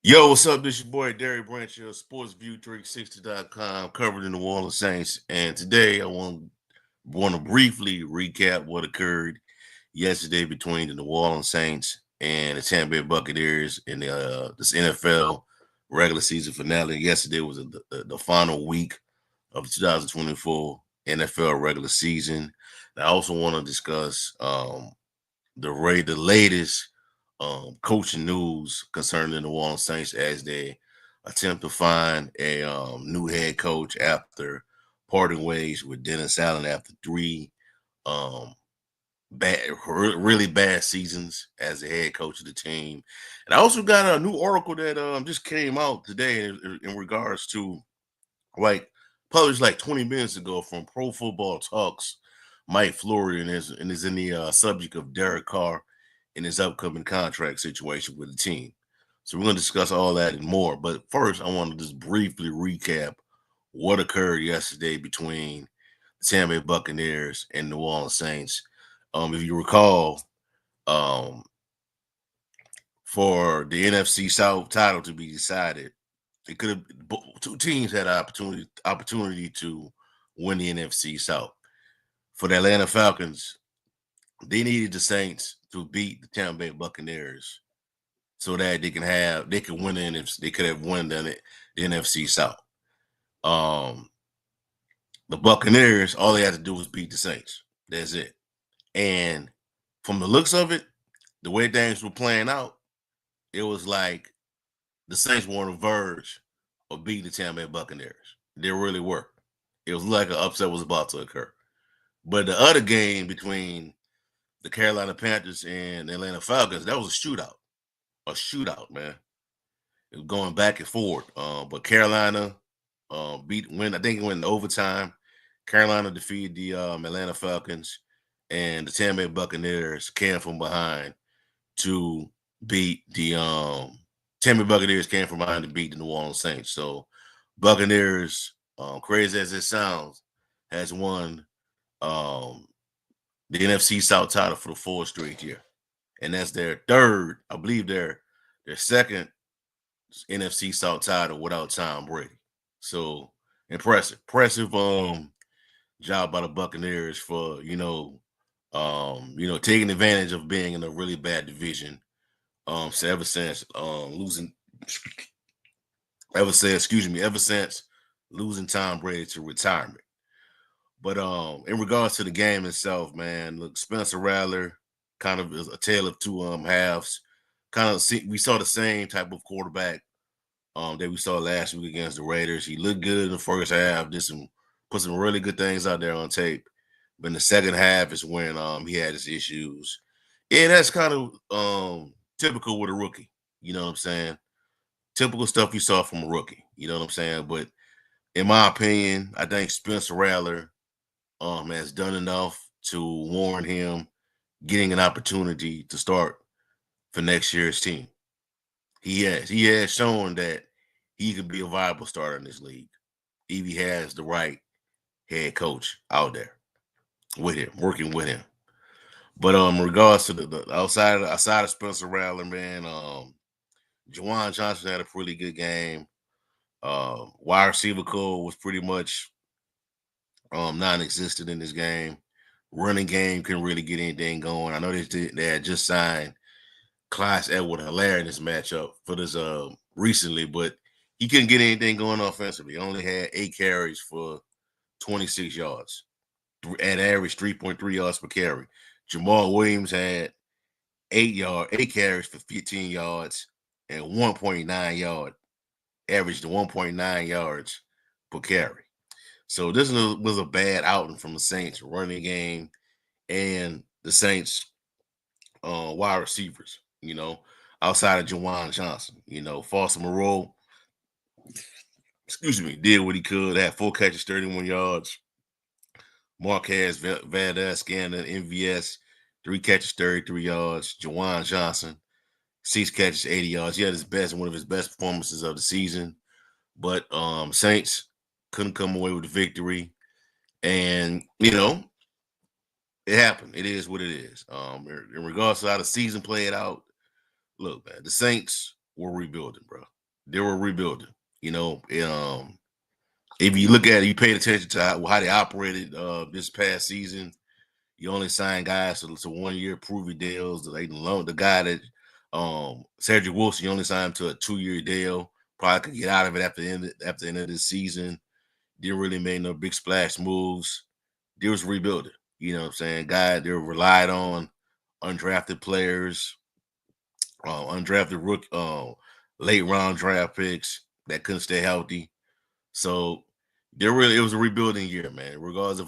Yo, what's up? This your boy Derry Branch here, SportsView360.com, covering the New Orleans Saints. And today I want to briefly recap what occurred yesterday between the New Orleans Saints and the Tampa Bay Buccaneers in this NFL regular season finale. Yesterday was the final week of the 2024 NFL regular season. And I also want to discuss the latest coaching news concerning the New Orleans Saints as they attempt to find a new head coach after parting ways with Dennis Allen after three um, really bad seasons as the head coach of the team. And I also got a new article that just came out today in regards to like published like 20 minutes ago from Pro Football Talks, Mike Flory, and is in the subject of Derek Carr and his upcoming contract situation with the team. So we're going to discuss all that and more. But first, I want to just briefly recap what occurred yesterday between the Tampa Bay Buccaneers and New Orleans Saints. If you recall, um, for the NFC South title to be decided, it could have two teams had an opportunity to win the NFC South. For the Atlanta Falcons, they needed the Saints to beat the Tampa Bay Buccaneers so that they could win the NFC. They could have won the NFC South. Um, the Buccaneers, all they had to do was beat the Saints. That's it. And from the looks of it, the way things were playing out, it was like the Saints were on the verge of beating the Tampa Bay Buccaneers. They really were. It was like an upset was about to occur. But the other game between the Carolina Panthers and the Atlanta Falcons, that was a shootout. A shootout, man. It was going back and forth. But Carolina I think it went in overtime. Carolina defeated the Atlanta Falcons, and the Tampa Bay Buccaneers came from behind to beat the Tampa Bay Buccaneers came from behind to beat the New Orleans Saints. So Buccaneers, crazy as it sounds, has won um, the NFC South title for the fourth straight year, and that's their third, I believe, their second NFC South title without Tom Brady. So impressive job by the Buccaneers for taking advantage of being in a really bad division. So ever since losing, ever since losing Tom Brady to retirement. But in regards to the game itself, man, look, Spencer Rattler kind of is a tale of two halves. We saw the same type of quarterback that we saw last week against the Raiders. He looked good in the first half, put some really good things out there on tape. But in the second half is when he had his issues. And that's kind of typical with a rookie. You know what I'm saying? Typical stuff you saw from a rookie. You know what I'm saying? But in my opinion, I think Spencer Rattler has done enough to warrant him getting an opportunity to start for next year's team. He has shown that he could be a viable starter in this league if he has the right head coach out there with him, working with him. But in regards to the outside of Spencer Rattler, man, Juwan Johnson had a pretty good game. Wide receiver core was pretty much non-existent in this game. Running game couldn't really get anything going. I know they had just signed Clyde Edward-Helaire in this matchup for this recently, but he couldn't get anything going offensively. He only had 8 carries for 26 yards, at average 3.3 yards per carry. Jamal Williams had 8 carries for 15 yards and 1.9 yard, averaged 1.9 yards per carry. So this was a bad outing from the Saints running game and the Saints wide receivers, outside of Jawan Johnson. Foster Moreau, did what he could, had 4 catches, 31 yards. Marquez Valdez Scanner, MVS, 3 catches, 33 yards. Jawan Johnson, 6 catches, 80 yards. He had one of his best performances of the season. But Saints couldn't come away with the victory. And, it happened. It is what it is. In regards to how the season played out, look, man, the Saints were rebuilding, bro. They were rebuilding. You know, if you look at it, you paid attention to how they operated this past season. You only sign guys to 1 year proving deals. They loan the guy that Cedric Wilson, you only signed him to a 2 year deal. Probably could get out of it after the end of this season. Didn't really make no big splash moves. They was rebuilding. You know what I'm saying? They relied on undrafted players, undrafted late round draft picks that couldn't stay healthy. So it was a rebuilding year, man. Regardless of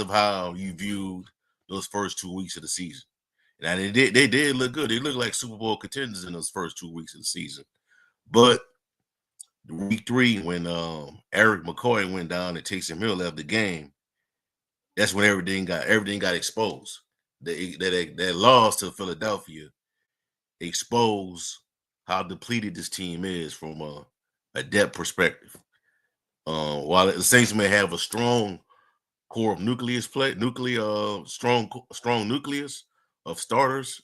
how you viewed those first 2 weeks of the season. Now they did look good. They looked like Super Bowl contenders in those first 2 weeks of the season. But week 3, when Eric McCoy went down and Taysom Hill left the game, that's when everything got exposed. That loss to Philadelphia exposed how depleted this team is from a depth perspective. While the Saints may have a strong core of strong nucleus of starters,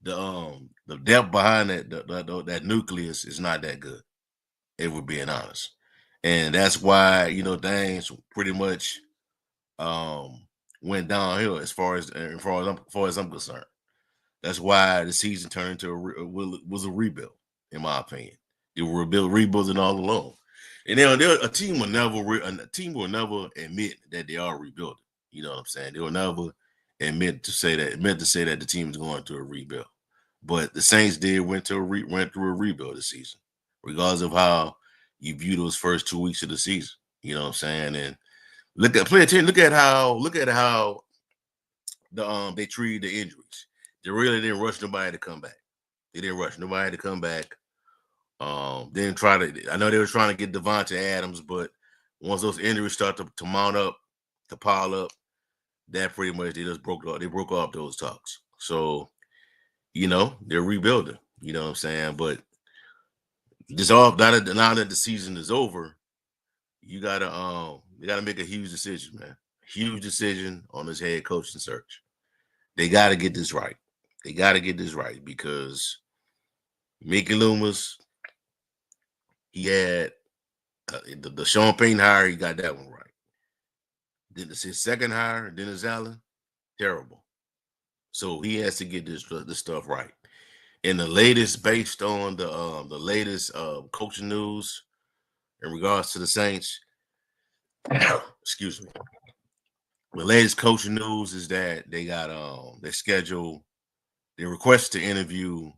the depth behind that nucleus is not that good, if we're being honest. And that's why, things pretty much went downhill as far as I'm concerned. That's why the season turned into was a rebuild, in my opinion. They were rebuilding all along. And a team will never admit that they are rebuilding. You know what I'm saying? They will never admit to say that the team is going through a rebuild. But the Saints went through a rebuild this season, regardless of how you view those first 2 weeks of the season. You know what I'm saying? And look at how they treated the injuries. They really didn't rush nobody to come back. They didn't rush nobody to come back. I know they were trying to get Devontae Adams, but once those injuries start to mount up, to pile up, that pretty much they broke off those talks. So, they're rebuilding. You know what I'm saying? But now that the season is over, you gotta make a huge decision, man. Huge decision on this head coaching search. They gotta get this right. They gotta get this right because Mickey Loomis, he had the Sean Payton hire, he got that one right. Then his second hire, Dennis Allen, terrible. So he has to get this stuff right. And the latest, based on the latest coaching news in regards to the Saints, excuse me. The latest coaching news is that they got they requested to interview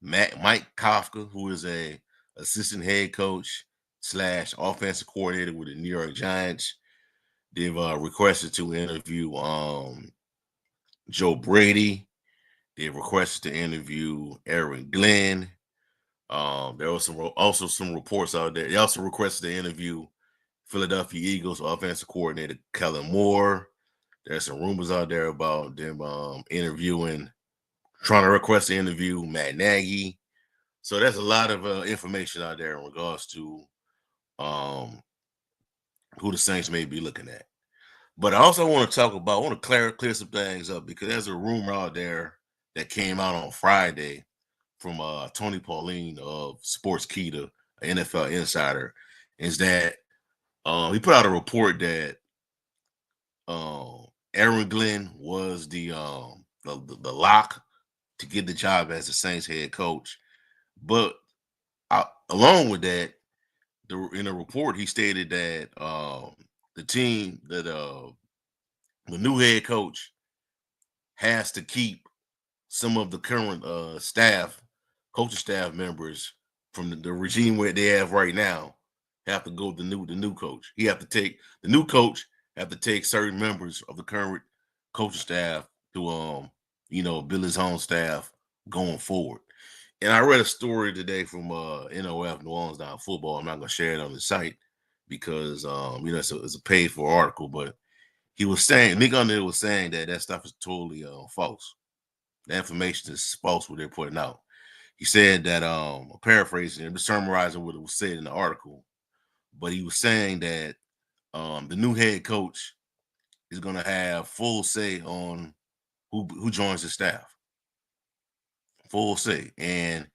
Mike Kafka, who is a assistant head coach / offensive coordinator with the New York Giants. They've requested to interview Joe Brady. They've requested to interview Aaron Glenn. There was also some reports out there. They also requested to interview Philadelphia Eagles offensive coordinator Kellen Moore. There's some rumors out there about them trying to request to interview Matt Nagy. So there's a lot of information out there in regards to who the Saints may be looking at. But I also want to clear some things up because there's a rumor out there that came out on Friday from Tony Pauline of Sportskeeda, an NFL insider, is that he put out a report that Aaron Glenn was the lock to get the job as the Saints head coach. But along with that, in a report, he stated that the team that the new head coach has to keep some of the current coaching staff members from the regime where they have right now. Have to go the new coach. The new coach have to take certain members of the current coaching staff to build his own staff going forward. And I read a story today from NOF, New Orleans Down Football. I'm not going to share it on the site because it's a paid for article. But he was saying, Nick Underhill was saying that stuff is totally false. The information is false what they're putting out. He said that paraphrasing, I'm summarizing what it was said in the article, but he was saying that the new head coach is going to have full say on who joins the staff. Full say. And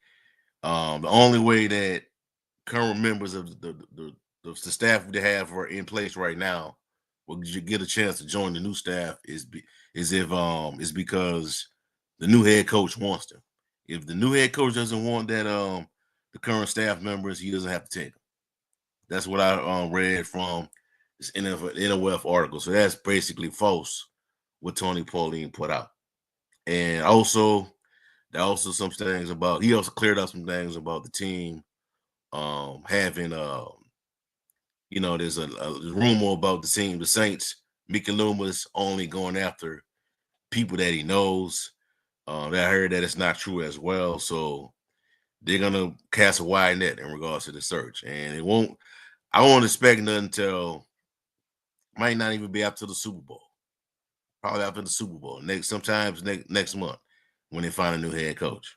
The only way that current members of the staff they have are in place right now will get a chance to join the new staff is if is because the new head coach wants them. If the new head coach doesn't want that the current staff members, he doesn't have to take them. That's what I read from this NOF article. So that's basically false what Tony Pauline put out. And also there are also some things about he also cleared up some things about the team having there's a rumor about the team, the Saints, Mickey Loomis only going after people that he knows. I heard that it's not true as well. So they're gonna cast a wide net in regards to the search. And I won't expect nothing until might not even be after the Super Bowl. Probably after the Super Bowl. Sometimes next month when they find a new head coach.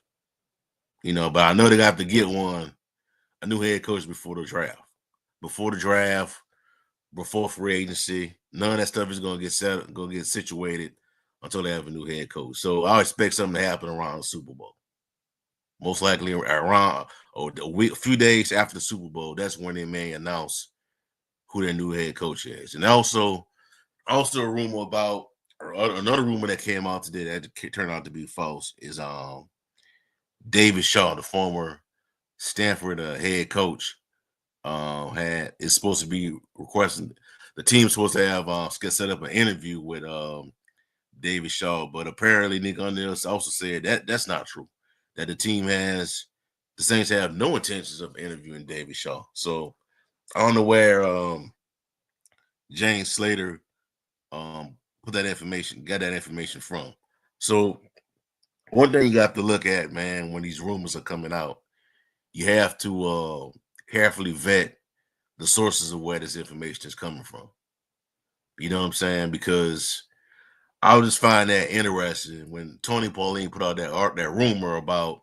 But I know they got to get a new head coach before the draft. Before the draft, before free agency, none of that stuff is going to get set, going to get situated until they have a new head coach. So I expect something to happen around the Super Bowl. Most likely around a few days after the Super Bowl, that's when they may announce who their new head coach is. And also a rumor about, or another rumor that came out today that turned out to be false is David Shaw, the former Stanford head coach, is supposed to be requesting. The team's supposed to have set up an interview with David Shaw, but apparently Nick Unders also said that that's not true. That the Saints have no intentions of interviewing David Shaw. So I don't know where James Slater got that information from. So one thing you got to look at, man, when these rumors are coming out, you have to carefully vet the sources of where this information is coming from. You know what I'm saying? Because I would just find that interesting when Tony Pauline put out that rumor about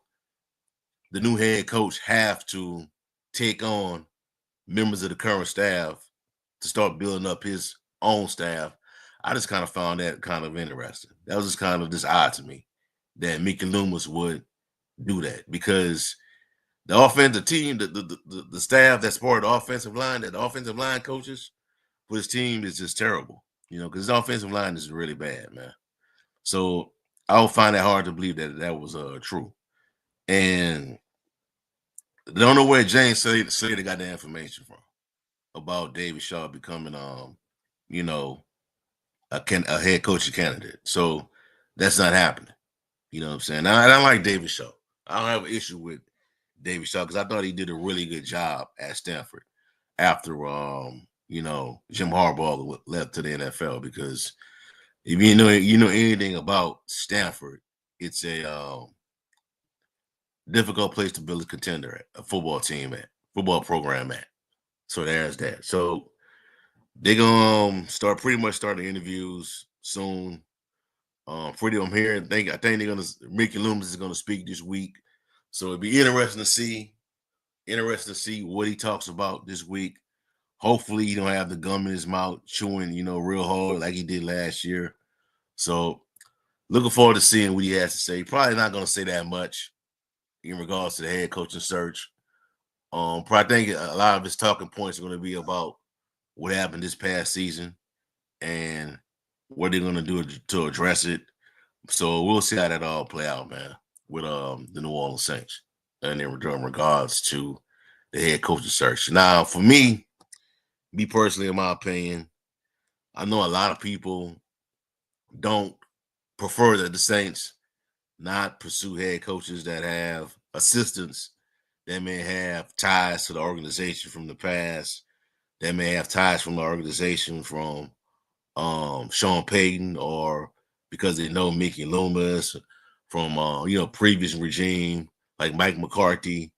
the new head coach have to take on members of the current staff to start building up his own staff. I just kind of found that kind of interesting. That was just kind of just odd to me that Mickey Loomis would do that because the offensive team, the staff that's part of the offensive line, that the offensive line coaches for his team is just terrible, because his offensive line is really bad, man. So I would find it hard to believe that was true. And I don't know where James Slater got the information from about David Shaw becoming, a head coaching candidate. So that's not happening. You know what I'm saying? I don't like David Shaw. I don't have an issue with David Shaw because I thought he did a really good job at Stanford after Jim Harbaugh left to the NFL. Because if you know anything about Stanford, it's a difficult place to build a contender at, a football program at. So there's that. So they're gonna pretty much start the interviews soon. I'm hearing. I think they're gonna Mickey Loomis is gonna speak this week. So it'd be interesting to see what he talks about this week. Hopefully, he don't have the gum in his mouth chewing, real hard like he did last year. So looking forward to seeing what he has to say. Probably not gonna say that much in regards to the head coaching search. I think a lot of his talking points are going to be about what happened this past season and what they're going to do to address it. So we'll see how that all play out, man, with the New Orleans Saints and in regards to the head coaching search. Now, for me personally, in my opinion, I know a lot of people don't prefer that the Saints not pursue head coaches that have assistants that may have ties to the organization from the past, that may have ties from the organization from Sean Payton, or because they know Mickey Loomis from previous regime like Mike McCarthy.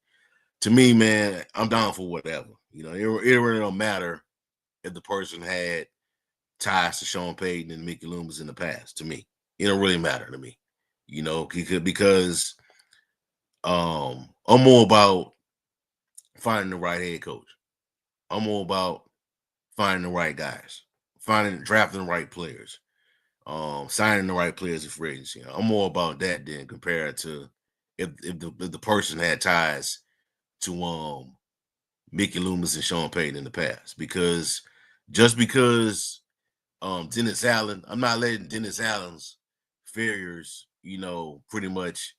To me, man, I'm down for whatever. It really don't matter if the person had ties to Sean Payton and Mickey Loomis in the past. To me, it don't really matter to me. Because I'm more about finding the right head coach. I'm more about finding the right guys, drafting the right players, signing the right players in free agency. I'm more about that than compared to if the person had ties to Mickey Loomis and Sean Payton in the past. Because just because Dennis Allen, I'm not letting Dennis Allen's failures, pretty much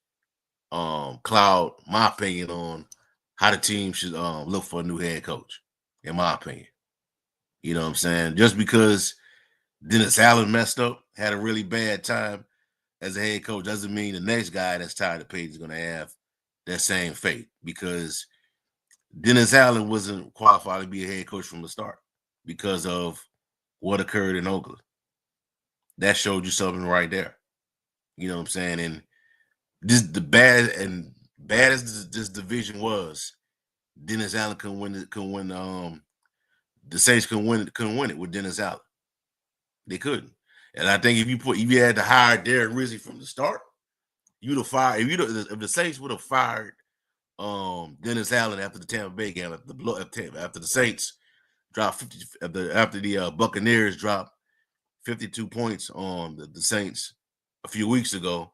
cloud my opinion on how the team should look for a new head coach, in my opinion. You know what I'm saying? Just because Dennis Allen messed up, had a really bad time as a head coach, doesn't mean the next guy that's tired of Payton is going to have that same fate, because Dennis Allen wasn't qualified to be a head coach from the start because of what occurred in Oakland. That showed you something right there. You know what I'm saying? And the bad as this division was, Dennis Allen couldn't win it. Couldn't win. The Saints couldn't win it with Dennis Allen. They couldn't. And I think if you had to hire Derek Rizzi from the start, you'd have fired. If the Saints would have fired Dennis Allen after the Tampa Bay game, after the Saints dropped 50, after the Buccaneers dropped 52 points on the Saints a few weeks ago,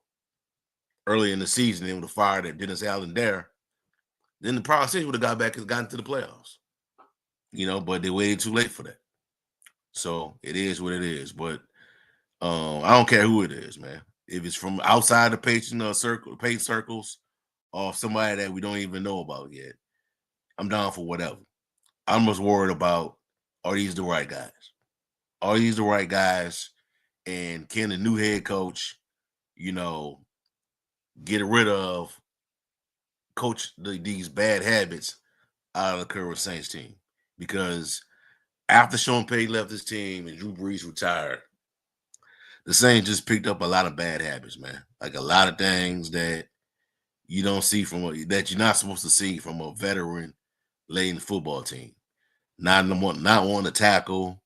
early in the season, they would have fired Dennis Allen there. Then the Power Saints would have gotten to the playoffs. But they waited too late for that. So it is what it is. But I don't care who it is, man. If it's from outside the Payton circles, or somebody that we don't even know about yet, I'm down for whatever. I'm just worried about, are these the right guys? Are these the right guys? And can the new head coach, get rid of these bad habits out of the current Saints team? Because after Sean Payton left his team and Drew Brees retired, the Saints just picked up a lot of bad habits, man. Like a lot of things that you don't see that you're not supposed to see from a veteran laden football team. Not wanting to tackle,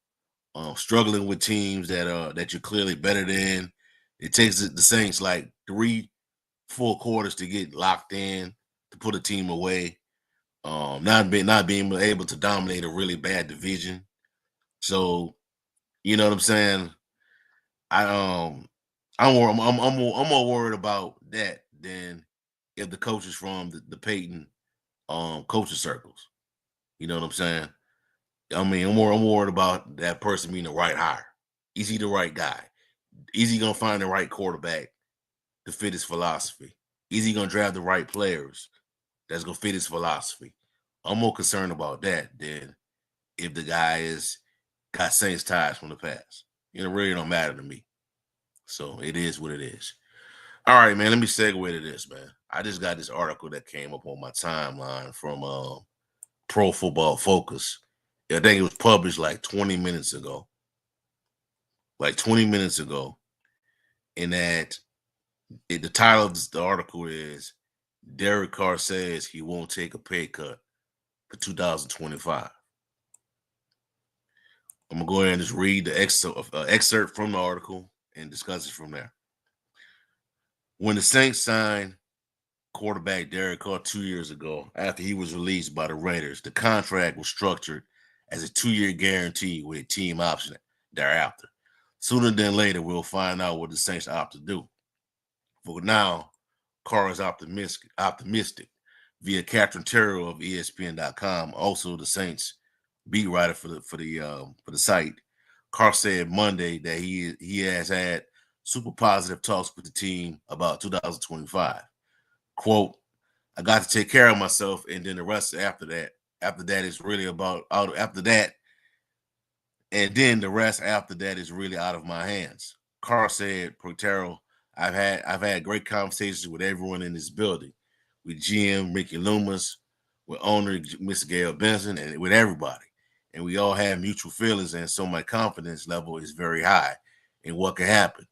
struggling with teams that you're clearly better than. It takes the Saints like 3 full quarters to get locked in, to put a team away. Not being able to dominate a really bad division. So, you know what I'm saying? I'm more worried about that than if the coaches from the Payton coaching circles. You know what I'm saying? I mean, I'm more worried about that person being the right hire. Is he the right guy? Is he gonna find the right quarterback to fit his philosophy? Is he gonna draft the right players that's gonna fit his philosophy? I'm more concerned about that than if the guy got Saints ties from the past. It really don't matter to me. So it is what it is. All right, man. Let me segue to this, man. I just got this article that came up on my timeline from Pro Football Focus. I think it was published like 20 minutes ago. And that the title of the article is Derek Carr says he won't take a pay cut for 2025. I'm going to go ahead and just read the excerpt from the article and discuss it from there. When the Saints signed quarterback Derek Carr 2 years ago, after he was released by the Raiders, the contract was structured as a 2-year guarantee with a team option thereafter. Sooner than later, we'll find out what the Saints opt to do. For now, Carr is optimistic via Catherine Terrell of ESPN.com, also the Saints beat writer for the site. Carr said Monday that he has had super positive talks with the team about 2025. Quote, I got to take care of myself, and then the rest after that is really after that, and then the rest after that is really out of my hands. Carr said, Protero, I've had great conversations with everyone in this building, with GM Mickey Loomis, with owner Mr. Gail Benson, and with everybody. And we all have mutual feelings, and so my confidence level is very high in what could happen,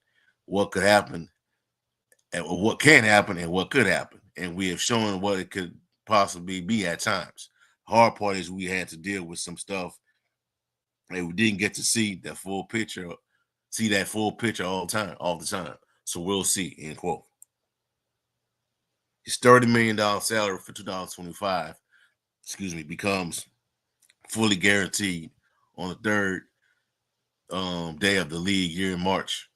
and what can happen, and what could happen. And we have shown what it could possibly be at times. Hard part is we had to deal with some stuff, and we didn't get to see that full picture all the time. So we'll see, end quote. His $30 million salary for 2025, becomes fully guaranteed on the third day of the league year in March.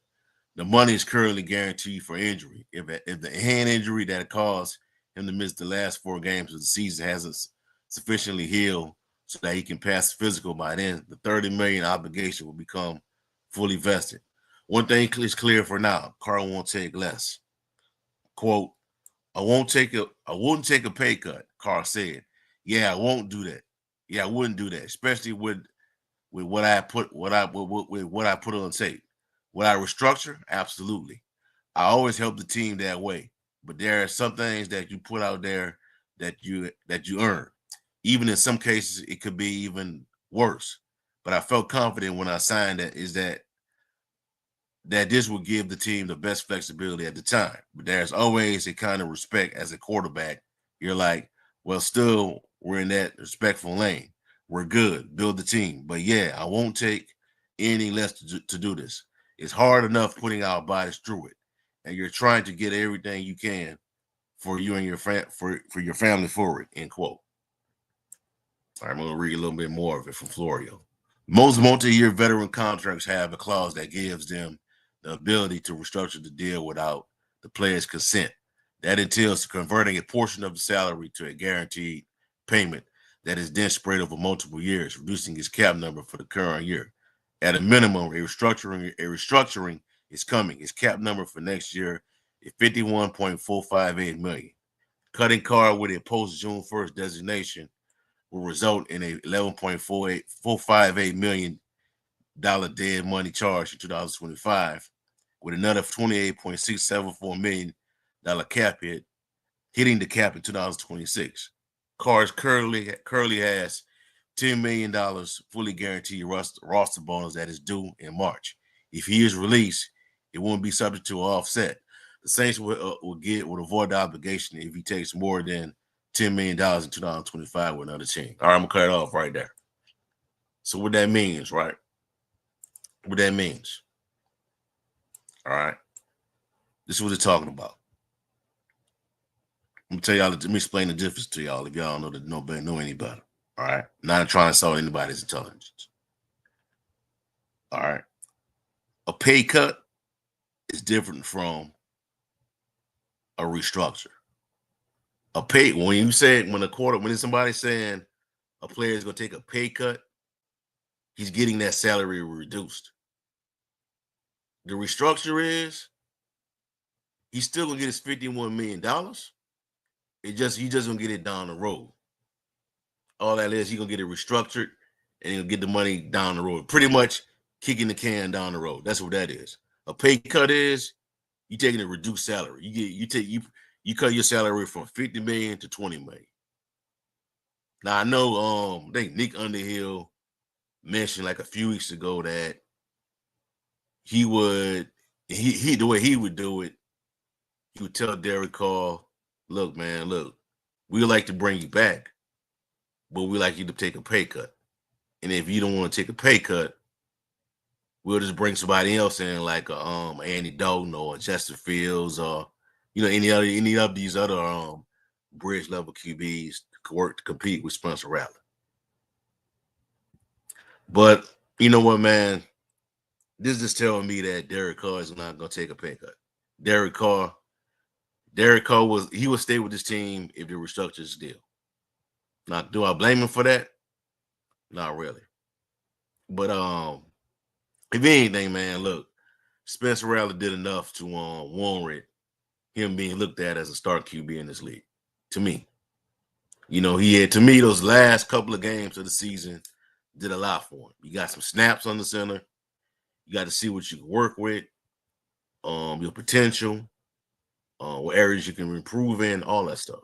The money is currently guaranteed for injury. If the hand injury that it caused him to miss the last 4 games of the season hasn't sufficiently healed so that he can pass physical by then, the $30 million obligation will become fully vested. One thing is clear for now: Carr won't take less. Quote, I wouldn't take a pay cut, Carr said. Yeah, I won't do that. Yeah, I wouldn't do that, especially with what I put with what I put on tape. Would I restructure? Absolutely. I always help the team that way. But there are some things that you put out there that you earn. Even in some cases, it could be even worse. But I felt confident when I signed that this would give the team the best flexibility at the time. But there's always a kind of respect as a quarterback. You're like, well, still, we're in that respectful lane. We're good. Build the team. But yeah, I won't take anything less to do this. It's hard enough putting our bodies through it. And you're trying to get everything you can for you and your for your family forward, end quote. All right, I'm going to read a little bit more of it from Florio. Most multi-year veteran contracts have a clause that gives them the ability to restructure the deal without the player's consent. That entails converting a portion of the salary to a guaranteed payment that is then spread over multiple years, reducing his cap number for the current year. At a minimum, a restructuring is coming. His cap number for next year is $51.458 million. Cutting Carr with a post June 1st designation will result in a $11.458 million dead money charge in 2025, with another $28.674 million cap hit hitting the cap in 2026. Carr currently has $10 million fully guaranteed roster bonus that is due in March. If he is released, it won't be subject to an offset. The Saints will avoid the obligation if he takes more than $10 million in 2025 with another team. All right, I'm going to cut it off right there. So what that means, right? What that means. All right. This is what they're talking about. Let me tell y'all, let me explain the difference to y'all if y'all don't know any better. All right. Not trying to insult anybody's intelligence. All right. A pay cut is different from a restructure. When somebody's saying a player is going to take a pay cut, he's getting that salary reduced. The restructure is he's still gonna get his $51 million. He just gonna get it down the road. All that is, he's gonna get it restructured and he'll get the money down the road. Pretty much kicking the can down the road. That's what that is. A pay cut is you taking a reduced salary. You cut your salary from $50 million to $20 million. Now I know I think Nick Underhill mentioned like a few weeks ago that the way he would do it, he would tell Derek Carr, look, man, we would like to bring you back, but we like you to take a pay cut. And if you don't want to take a pay cut, we'll just bring somebody else in, like Andy Dalton or Justin Fields or any of these other bridge level QBs to work to compete with Spencer Rattler. But you know what, man? This is telling me that Derek Carr is not going to take a pay cut. Derek Carr will stay with this team if they restructure this deal. Now, do I blame him for that? Not really. But if anything, man, look, Spencer Rattler did enough to warrant him being looked at as a start QB in this league. To me, those last couple of games of the season did a lot for him. You got some snaps on the center. You got to see what you can work with, your potential, what areas you can improve in, all that stuff.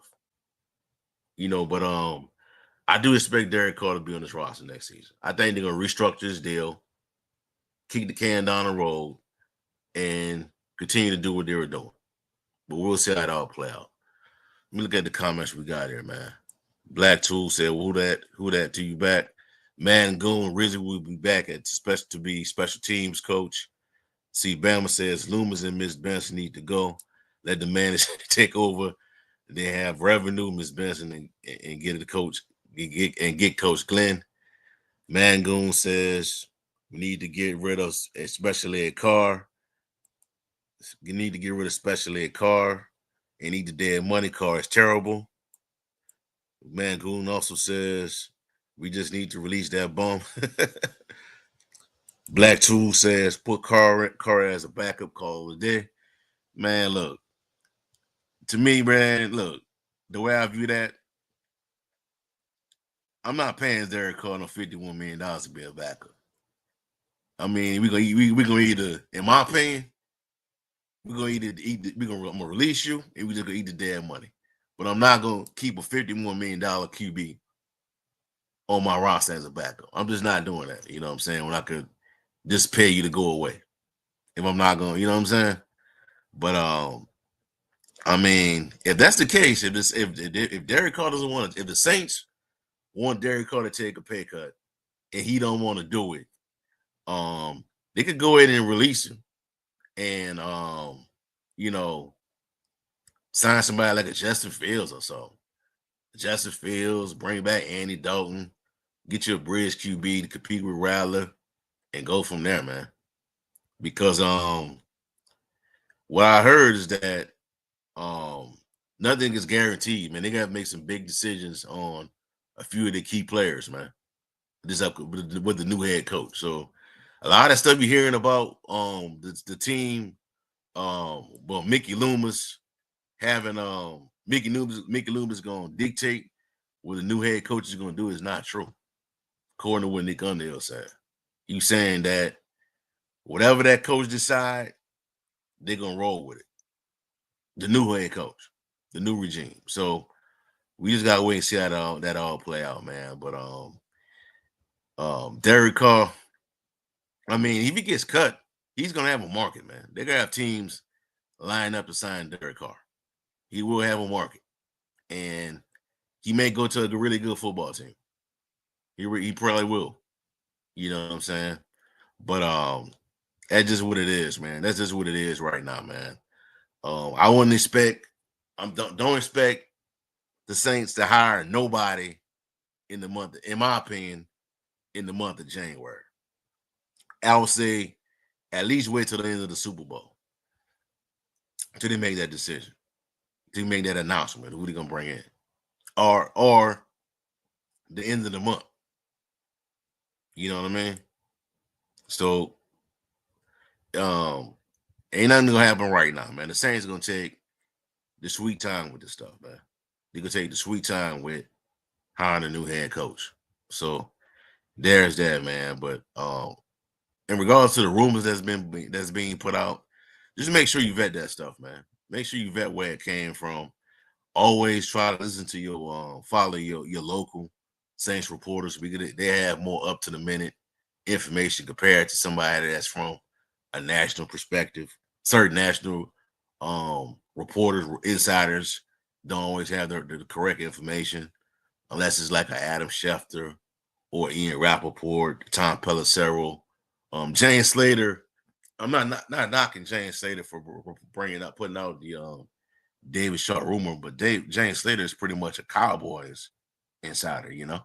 But I do expect Derek Carr to be on this roster next season. I think they're going to restructure this deal, kick the can down the road, and continue to do what they were doing. But we'll see how it all play out. Let me look at the comments we got here, man. Black Tool said, who that to you back? Man Goon Rizzy will be back to be special teams coach. See, Bama says Loomis and Miss Benson need to go. Let the manager take over. They have revenue, Miss Benson, and get the coach get Coach Glenn. Mangoon says we need to get rid of especially a car. You need to get rid of especially a car and eat the dead money card is terrible. Mangoon also says we just need to release that bum. Black Tool says put Carr as a backup call of the day. Man, look, to me, man, look, the way I view that, I'm not paying Derek Carr no $51 million to be a backup. I mean, we gonna either, in my opinion, we're gonna I'm gonna release you and we just gonna eat the damn money. But I'm not gonna keep a $51 million QB on my roster as a backup. I'm just not doing that. You know what I'm saying? When I could just pay you to go away. If I'm not going, you know what I'm saying? But I mean, if that's the case, if Derek Carr doesn't want to, if the Saints want Derek Carr to take a pay cut and he don't want to do it, they could go ahead and release him and you know, sign somebody like a Justin Fields or so. Justin Fields, bring back Andy Dalton, get you a bridge QB to compete with Rattler, and go from there, man. Because what I heard is that nothing is guaranteed, man. They got to make some big decisions on a few of the key players, man. This up with the new head coach. So a lot of stuff you're hearing about the team, well, Mickey Loomis having Mickey Loomis gonna dictate what the new head coach is gonna do is not true. According to what Nick Underhill said. He's saying that whatever that coach decide, they're gonna roll with it. The new head coach, the new regime. So we just gotta wait and see how that all play out, man. But Derek Carr, I mean, if he gets cut, he's gonna have a market, man. They're gonna have teams line up to sign Derek Carr. He will have a market, and he may go to a really good football team. He probably will. You know what I'm saying? But that's just what it is, man. That's just what it is right now, man. I wouldn't expect. Don't expect the Saints to hire nobody in the month. In my opinion, in the month of January, I would say at least wait till the end of the Super Bowl till they make that decision, to make that announcement who they're gonna bring in, or the end of the month. You know what I mean? So, ain't nothing gonna happen right now, man. The Saints are gonna take the sweet time with this stuff, man. They're gonna take the sweet time with hiring a new head coach. So there's that, man. But in regards to the rumors that's being put out, just make sure you vet that stuff, man. Make sure you vet where it came from. Always try to listen to your follow your local Saints reporters because they have more up to the minute information compared to somebody that's from a national perspective. Certain national reporters, insiders don't always have the correct information unless it's like an Adam Schefter or Ian Rappaport, Tom Pelissero, Jane Slater. I'm not knocking Jane Slater for putting out the David Shaw rumor, but Jane Slater is pretty much a Cowboys insider, you know.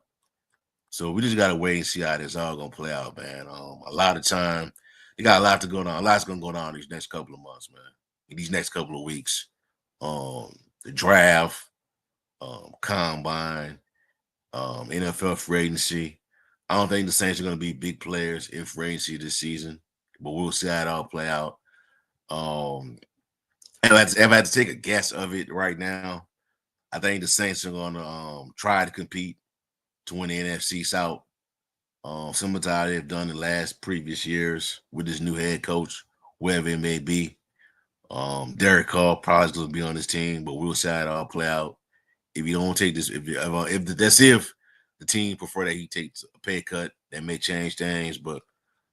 So we just gotta wait and see how this all gonna play out, man. A lot of time, you got a lot to go on. A lot's gonna go on these next couple of months, man. In these next couple of weeks, the draft, combine, NFL free agency. I don't think the Saints are gonna be big players in free agency this season, but we'll see how it all play out. If I had to take a guess of it right now, I think the Saints are gonna try to compete to win the NFC South. Similar to how they've done the last previous years with this new head coach, wherever it may be. Derek Carr probably is going to be on this team, but we'll see how it all play out. If you don't take this, if the team prefer that he takes a pay cut, that may change things, but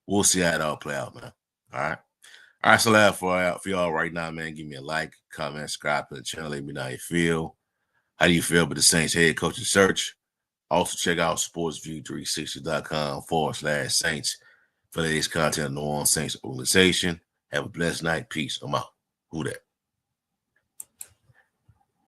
we'll see how it all play out, man. All right. All right, so that for y'all right now, man. Give me a like, comment, subscribe to the channel. Let me know how you feel. How do you feel about the Saints head coaching search? Also, check out sportsview360.com/Saints for the latest content on the New Orleans Saints organization. Have a blessed night. Peace. I'm out. Who that?